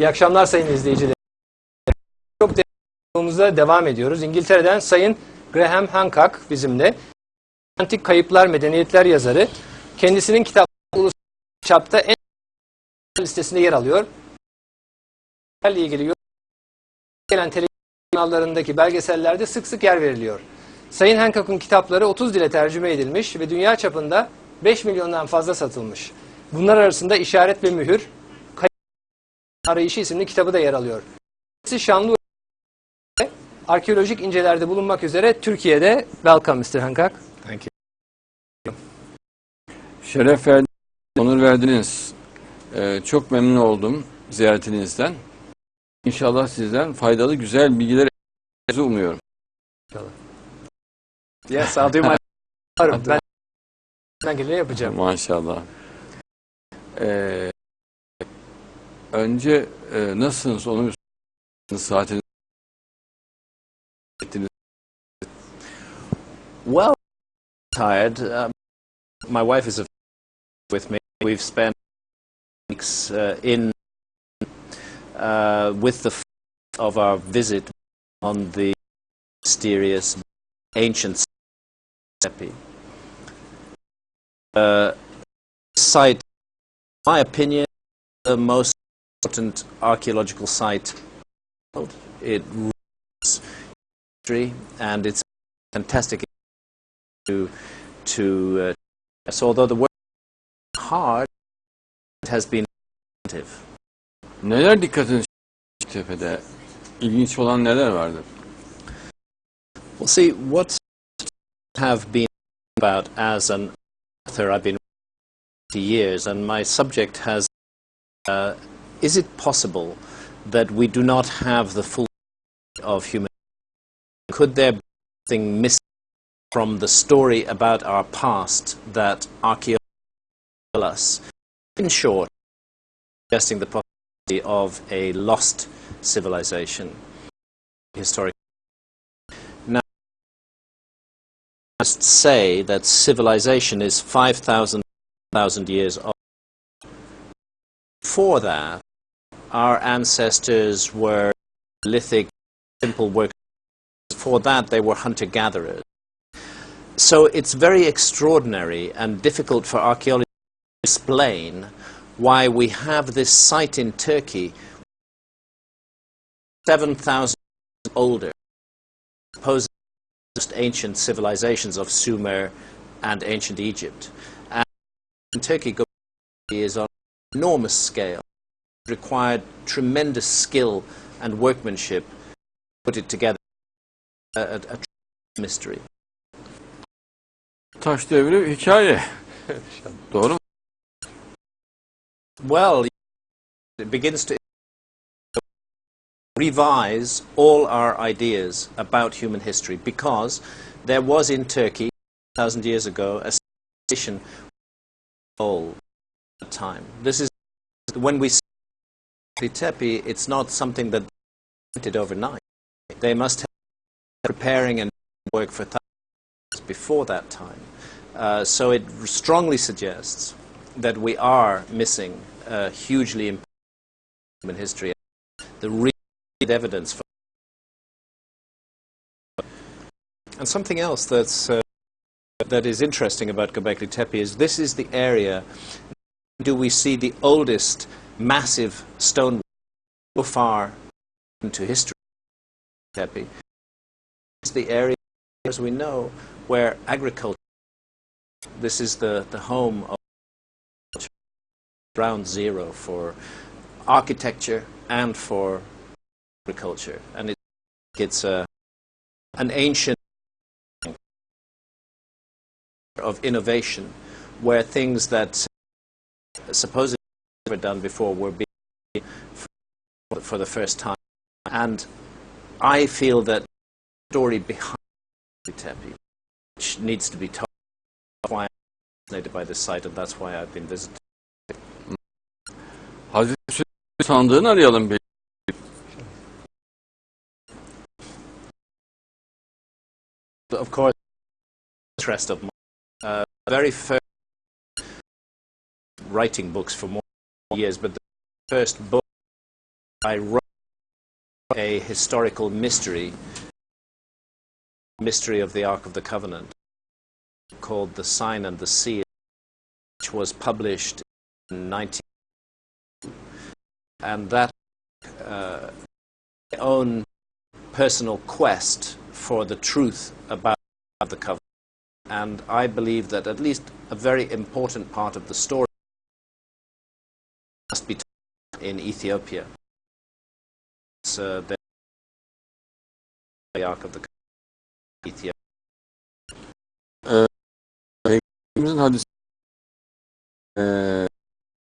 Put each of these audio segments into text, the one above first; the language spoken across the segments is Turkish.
İyi akşamlar sayın izleyiciler. Çok değerli devam ediyoruz. İngiltere'den Sayın Graham Hancock bizimle. Antik Kayıplar Medeniyetler yazarı. Kendisinin kitapları uluslararası çapta en listesinde yer alıyor. İle ilgili gelen televizyon kanallarındaki belgesellerde sık sık yer veriliyor. Sayın Hancock'un kitapları 30 dile tercüme edilmiş ve dünya çapında 5 milyondan fazla satılmış. Bunlar arasında İşaret ve Mühür, Kayıp Arayışı isimli kitabı da yer alıyor. Şanlı arkeolojik incelerde bulunmak üzere Türkiye'de. Welcome Mr. Hancock. Thank you. Şeref verdiniz, onur verdiniz. Çok memnun oldum ziyaretinizden. İnşallah sizden faydalı, güzel bilgiler umuyorum. İnşallah. Yes, I'll do my ben geleni yapacağım. Maşallah. Önce nasılsınız? Onu saatiniz. Well, tired. My wife is with me. We've spent weeks with the of our visit on the mysterious ancient Tepe. Site, in my opinion, the most important archaeological site. It rules history, and it's fantastic so although the work is hard, it has been positive. Neler dikkatinizi tepede? İlginç olan neler vardı? Well, see, what I have been about as an author, I've been 50 years, and my subject has, is it possible that we do not have the full of human? Could there be something missing from the story about our past that archaeologists tell us? In short, suggesting the possibility of a lost civilization, historic. Now, I must say that civilization is 5,000 years old. Before that, our ancestors were lithic, simple workers. Before that, they were hunter-gatherers. So it's very extraordinary and difficult for archaeologists to explain why we have this site in Turkey 7,000 years older, supposed most ancient civilizations of Sumer and ancient Egypt. And in Turkey is on an enormous scale. It required tremendous skill and workmanship to put it together. A mystery. Taş devri hikaye. Doğru mu? Well, it begins to revise all our ideas about human history, because there was in Turkey 1,000 years ago a civilization old at the time. This is when we see Tepe, it's not something that they did overnight. They must have been preparing and work for thousands before that time. So it strongly suggests that we are missing hugely important human history. The real evidence for. And something else that is interesting about Göbekli Tepe is this is the area. Do we see the oldest massive stone so far into history? Tepe. It's the area, as we know, where agriculture. This is the home of ground zero for architecture and for agriculture, and it's an ancient of innovation, where things that supposedly never done before were being for the first time. And I feel that the story behind Tepe, which needs to be told. That's why I'm fascinated by this site, and that's why I've been visiting. Hazreti sandığını arayalım bir. Of course, interest of mine. Very first writing books for more years, but the first book I wrote a historical mystery of the Ark of the Covenant called The Sign and the Seal, which was published in 19... And that my own personal quest for the truth about the covenant. And I believe that at least a very important part of the story must be told in Ethiopia. It's the Ark of the Covenant, Ethiopia. Peygamberimizin hadisi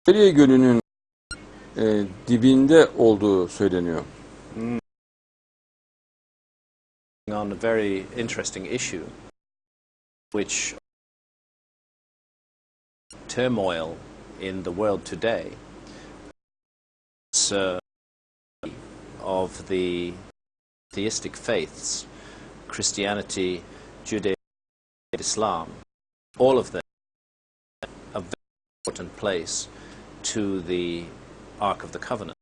Seriye Gölü'nün dibinde olduğu söyleniyor. On a very interesting issue, which turmoil in the world today. It's of the theistic faiths, Christianity, Judaism, Islam, all of them a very important place to the Ark of the Covenant.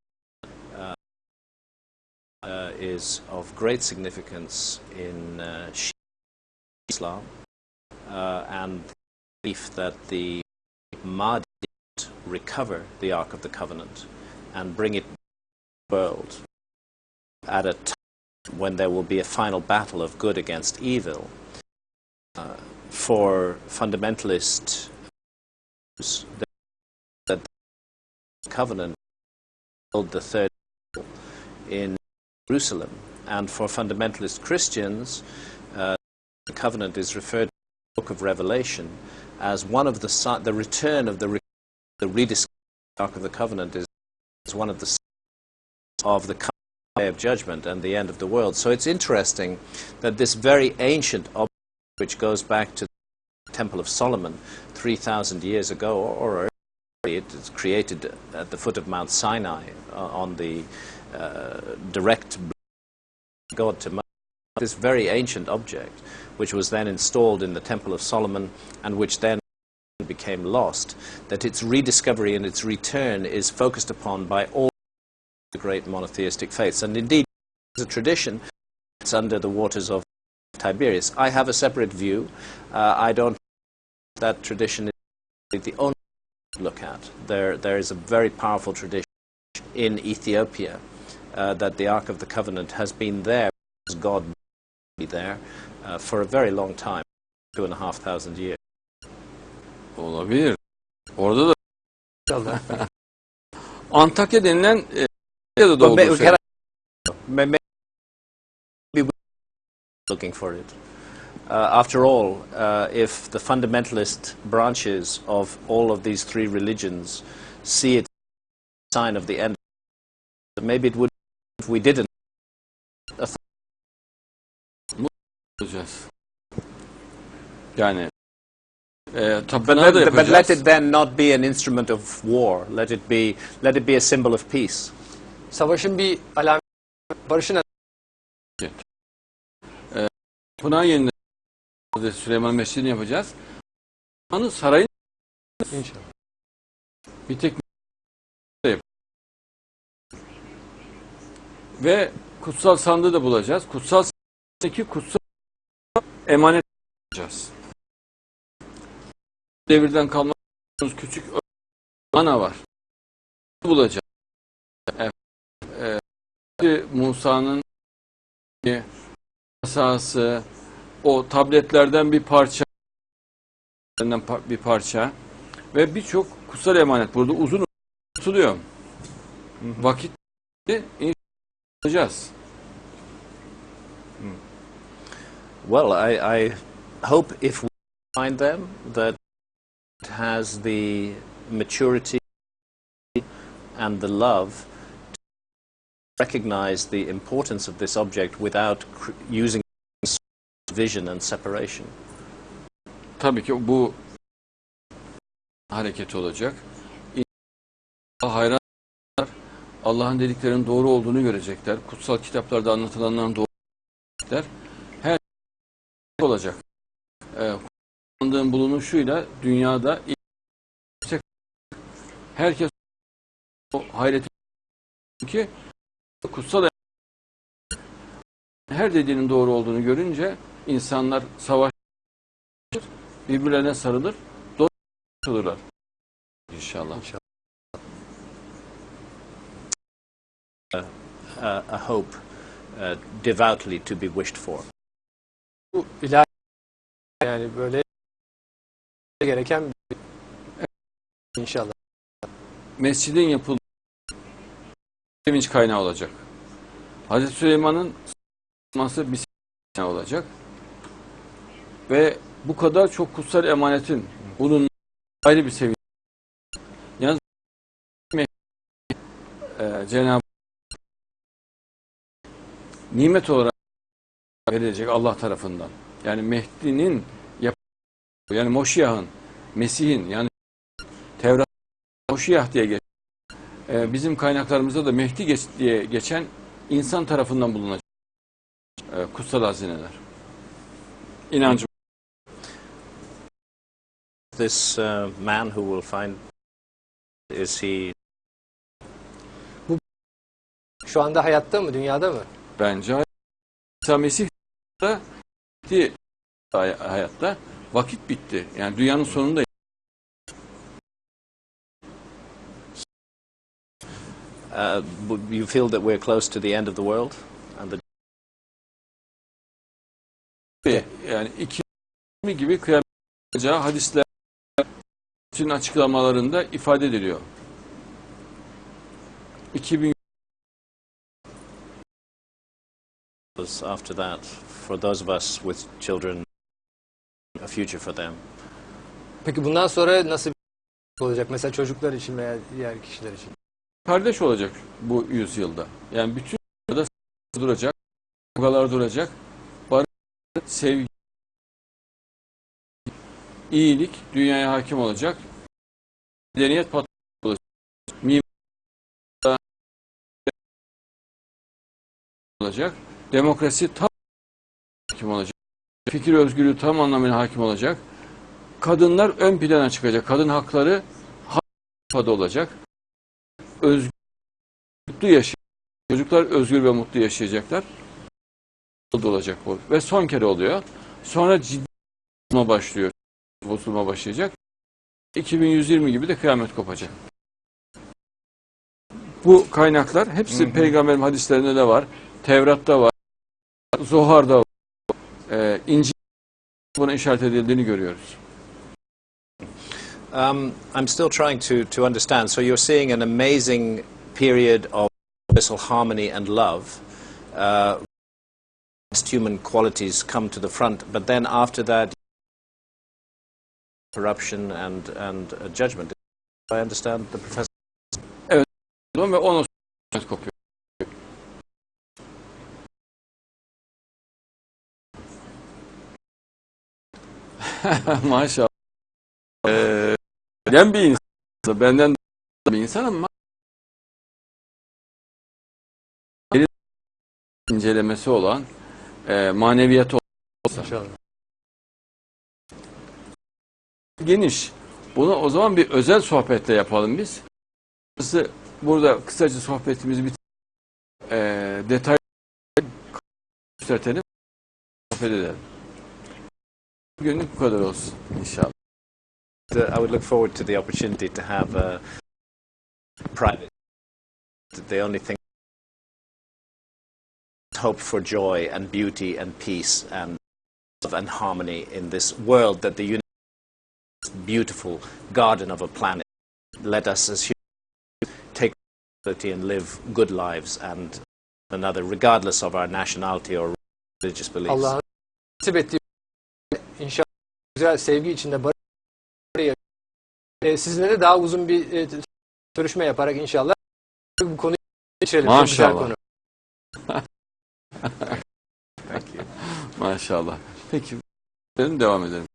Is of great significance in Islam and the belief that the Mahdi did recover the Ark of the Covenant and bring it to the world at a time when there will be a final battle of good against evil. For fundamentalist views, that the covenant build the third in Jerusalem, and for fundamentalist Christians, the covenant is referred to in the book of Revelation as one of the return of the rediscovery Ark of the Covenant is one of the signs of the day of judgment and the end of the world. So it's interesting that this very ancient object, which goes back to the Temple of Solomon 3,000 years ago, or earlier, it was created at the foot of Mount Sinai on the direct God to Moses. This very ancient object, which was then installed in the Temple of Solomon and which then became lost, that its rediscovery and its return is focused upon by all the great monotheistic faiths. And indeed, it's a tradition. It's under the waters of Tiberias. I have a separate view. I don't think that tradition is the only to look at. There is a very powerful tradition in Ethiopia that the Ark of the Covenant has been there, because God be there, for a very long time, 2,500 years. Olabilir. Orada da Antakya denilen ya da olduğu şey. Maybe we're looking for it. After all, if the fundamentalist branches of all of these three religions see it as a sign of the end, maybe it would if we didn't. Yani but let it then not be an instrument of war. Let it be a symbol of peace. Savaşın bir alameti, barışın Pınar yerinde Hazreti Süleyman Mescidi'ni yapacağız. Sarayın İnşallah. bir tek ve kutsal sandığı da bulacağız. Kutsal emanet bulacağız. Devirden kalma küçük ana var. Bulacağız. Musa'nın asası, o tabletlerden bir parça ve birçok kutsal emanet burada uzun tutuluyor. Vakit inşallah. Well, I hope if we find them that it has the maturity and the love to recognize the importance of this object without using division and separation. Tabii ki bu hareket olacak. Hayran Allah'ın dediklerinin doğru olduğunu görecekler. Kutsal kitaplarda anlatılanların doğru görecekler. Her şey olacak. Kullandığım bulunuşuyla dünyada herkes o hayreti ki kutsal her dediğinin doğru olduğunu görünce insanlar savaşır, birbirlerine sarılır, dost olurlar. İnşallah. A hope devoutly to be wished for. Bu ilahi, yani böyle gereken bir inşallah. Mescidin yapılması sevinç kaynağı olacak. Hazreti Süleyman'ın yapılması bir sevinç kaynağı olacak. Ve bu kadar çok kutsal emanetin bunun ayrı bir sevinç. Yalnız Cenab-ı nimet olarak verilecek Allah tarafından. Yani Mehdi'nin yani Moşiyah'ın, Mesih'in yani Tevrat Moşiyah diye geçen bizim kaynaklarımızda da Mehdi diye geçen insan tarafından bulunacak kutsal hazineler. İnancım. This man who will find, is he Şu anda hayatta mı, dünyada mı? Bence İsa Mesih da bitti hayatta. Vakit bitti. Yani dünyanın sonunda. You feel that we're close to the end of the world? And Yani 2020 gibi kıyamet olacağı hadisler bütün açıklamalarında ifade ediliyor. 2000 after that, for those of us with children, a future for them. Peki bundan sonra nasıl bir olacak? Mesela çocuklar için veya diğer kişiler için. kardeş olacak bu yüzyılda. Yani bütün dünyada duracak, kavgalar duracak, barış, sevgi, iyilik dünyaya hakim olacak, medeniyet patlayacak, mimar olacak, demokrasi tam hakim olacak, fikir özgürlüğü tam anlamıyla hakim olacak, kadınlar ön plana çıkacak, kadın hakları had olacak, özgür, mutlu yaşayacak, çocuklar özgür ve mutlu yaşayacaklar, olacak bu ve son kere oluyor. Sonra ciddi bozulma başlayacak. 2120 gibi de kıyamet kopacak. Bu kaynaklar hepsi Peygamberin hadislerinde de var. Tevrat'ta var. Zohar'da var. İncil buna işaret edildiğini görüyoruz. I'm still trying to understand. So you're seeing an amazing period of universal harmony and love. Human qualities come to the front, but then after that, corruption and judgment. I understand the professor. Evet. Ve ona kopuyor. Maşallah. Ben bir insan, benden bir insan ama incelemesi olan, maneviyatı olan. İnşallah. Geniş. Bunu o zaman bir özel sohbetle yapalım biz. Burada kısaca sohbetimizi detay gösterelim, sohbet edelim. Bugünlük bu kadar olsun inşallah. I would look forward to the opportunity to have a private. The only thing, hope for joy and beauty and peace and love and harmony in this world that the universe, beautiful garden of a planet. Let us as humans take responsibility and live good lives and another, regardless of our nationality or religious beliefs. Allah'ın nasip ettiği inşallah güzel sevgi içinde barış. Sizinle de daha uzun bir görüşme yaparak inşallah bu konuyu geçirelim. Maşallah. Konu. Maşallah. Peki devam edelim.